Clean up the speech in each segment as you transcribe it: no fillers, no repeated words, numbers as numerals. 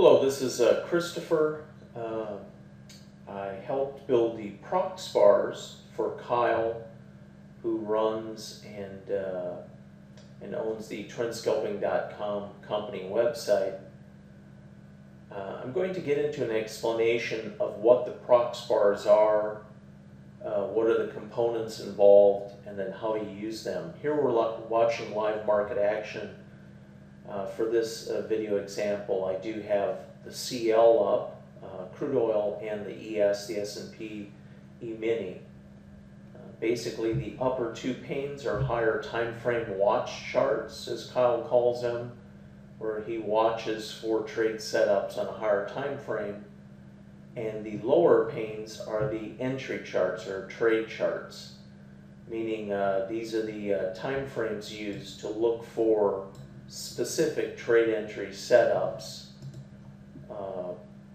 Hello, this is Christopher. I helped build the PROX Bars for Kyle, who runs and owns the trendscalping.com company website. I'm going to get into an explanation of what the PROX Bars are, what are the components involved, and then how you use them. Here we're watching live market action. For this video example, I do have the CL up, crude oil, and the ES, the S&P E-mini. Basically, the upper two panes are higher time frame watch charts, as Kyle calls them, where he watches for trade setups on a higher time frame. And the lower panes are the entry charts or trade charts, meaning these are the time frames used to look for specific trade entry setups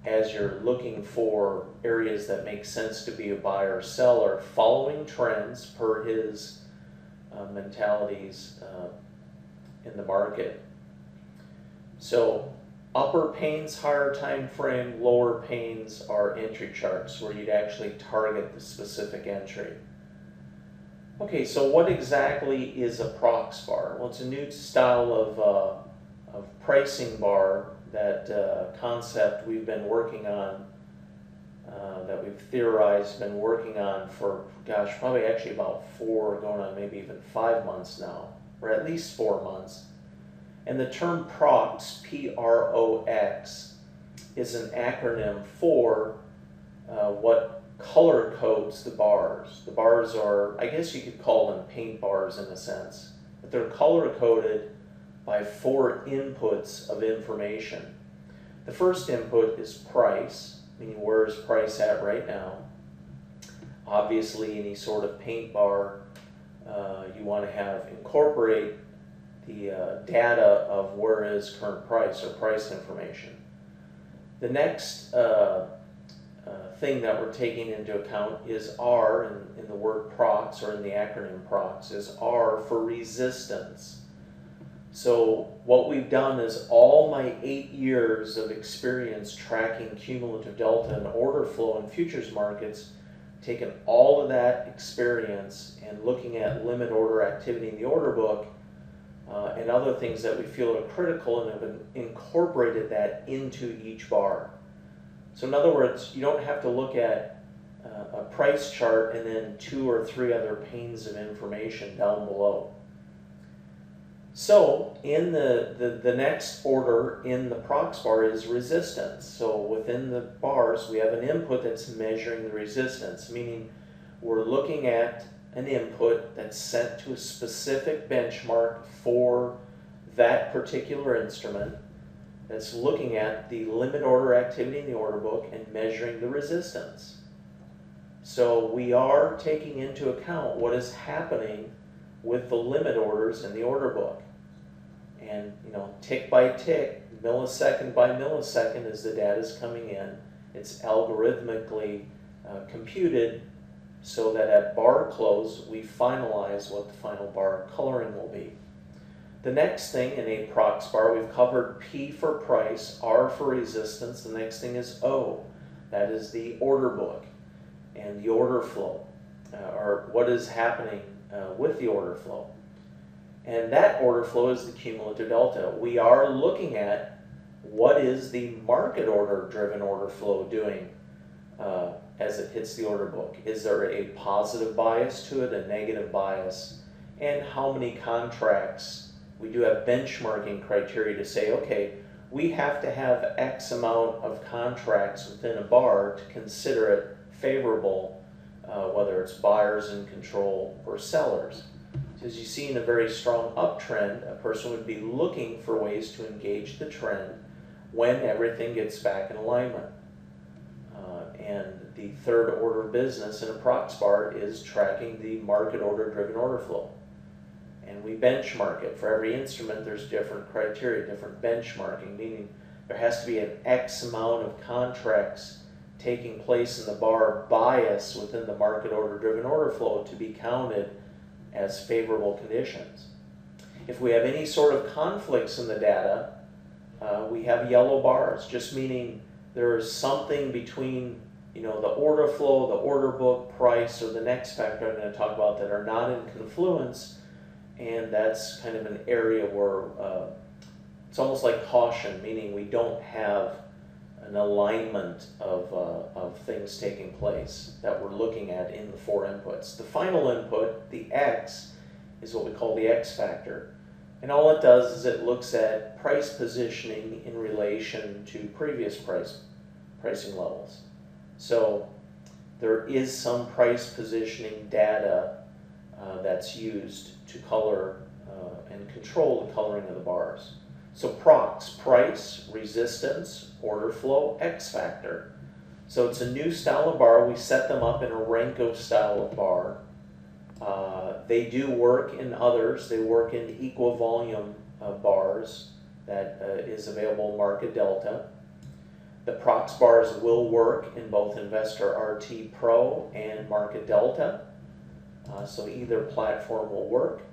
as you're looking for areas that make sense to be a buyer or seller, following trends per his mentalities in the market. So upper panes, higher time frame, lower panes are entry charts where you'd actually target the specific entry. Okay, so what exactly is a PROX bar? Well, it's a new style of pricing bar, that concept we've been working on, that we've theorized, been working on for, gosh, probably actually about 4, going on maybe even 5 months now, or at least 4 months. And the term PROX, P-R-O-X, is an acronym for what color codes the bars. The bars are, I guess you could call them paint bars in a sense, but they're color coded by 4 inputs of information. The first input is price, meaning where is price at right now. Obviously, any sort of paint bar, you want to incorporate the data of where is current price or price information. The next thing that we're taking into account is R, in the word PROX, or in the acronym PROX, is R for resistance. So what we've done is all my 8 years of experience tracking cumulative delta and order flow in futures markets, taken all of that experience and looking at limit order activity in the order book and other things that we feel are critical, and have incorporated that into each bar. So in other words, you don't have to look at a price chart and then 2 or 3 other panes of information down below. So in the next order in the PROX bar is resistance. So within the bars we have an input that's measuring the resistance, meaning we're looking at an input that's set to a specific benchmark for that particular instrument, that's looking at the limit order activity in the order book and measuring the resistance. So we are taking into account what is happening with the limit orders in the order book. And, tick by tick, millisecond by millisecond, as the data is coming in, it's algorithmically computed so that at bar close we finalize what the final bar coloring will be. The next thing in a PROX bar, we've covered P for price, R for resistance. The next thing is O. That is the order book and the order flow, or what is happening with the order flow. And that order flow is the cumulative delta. We are looking at what is the market order driven order flow doing as it hits the order book. Is there a positive bias to it, a negative bias, and how many contracts? We do have benchmarking criteria to say, okay, we have to have X amount of contracts within a bar to consider it favorable, whether it's buyers in control or sellers. So as you see, in a very strong uptrend, a person would be looking for ways to engage the trend when everything gets back in alignment. And the third order of business in a PROX bar is tracking the market order driven order flow. And we benchmark it. For every instrument there's different criteria, different benchmarking, meaning there has to be an X amount of contracts taking place in the bar bias within the market order driven order flow to be counted as favorable conditions. If we have any sort of conflicts in the data, We have yellow bars, just meaning there is something between the order flow, the order book, price, or the next factor I'm going to talk about that are not in confluence, and that's kind of an area where it's almost like caution, meaning we don't have an alignment of things taking place that we're looking at in the 4 inputs. The final input, the X, is what we call the X factor. And all it does is it looks at price positioning in relation to previous pricing levels. So there is some price positioning data that's used to color and control the coloring of the bars. So PROX, price, resistance, order flow, X factor. So it's a new style of bar. We set them up in a Renko style of bar. They do work in others. They work in equal volume bars that is available in Market Delta. The PROX bars will work in both Investor RT Pro and Market Delta. So either platform will work.